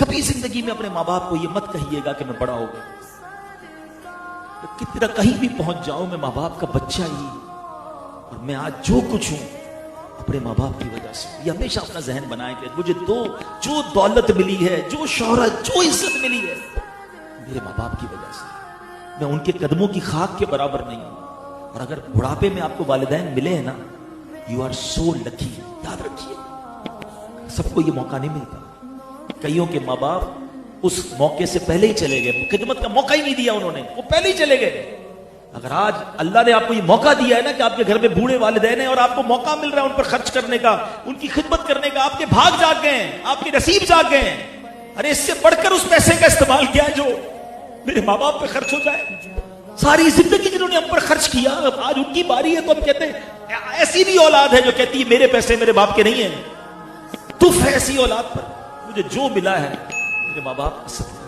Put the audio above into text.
कभी जिंदगी में अपने माँ बाप को ये मत कहिएगा कि मैं बड़ा हो गया, कितना कहीं भी पहुंच जाऊं मैं माँ बाप का बच्चा ही, और मैं आज जो कुछ हूं अपने माँ बाप की वजह से। ये हमेशा अपना जहन बनाए कि मुझे जो दौलत मिली है, जो शोहरत, जो इज्जत मिली है, मेरे माँ बाप की वजह से। मैं उनके कदमों की खाक के बराबर नहीं हूं। और अगर बुढ़ापे में आपको वालिदैन मिले हैं ना, यू आर सो लकी। याद रखिए, सबको ये मौका नहीं मिलता। कईयों के माँ बाप उस मौके से पहले ही चले गए, खिदमत का मौका ही नहीं दिया उन्होंने, वो पहले ही चले गए। अगर आज अल्लाह ने आपको ये मौका दिया है ना कि आपके घर में बूढ़े वालिदैन हैं और आपको मौका मिल रहा है उन पर खर्च करने का, उनकी खिदमत करने का, आपके भाग जाग गए हैं, आपके नसीब जाग गए हैं, अरे इससे बढ़कर उस पैसे का इस्तेमाल किया है जो मेरे माँ बाप पे खर्च हो जाए। सारी जिंदगी जिन्होंने हम पर खर्च किया, आज उनकी बारी है तो हम कहते हैं। ऐसी भी औलाद है जो कहती है मेरे पैसे मेरे बाप के नहीं है। तुफ है ऐसी औलाद पर। मुझे जो मिला है मेरे माँ बाप का सदका।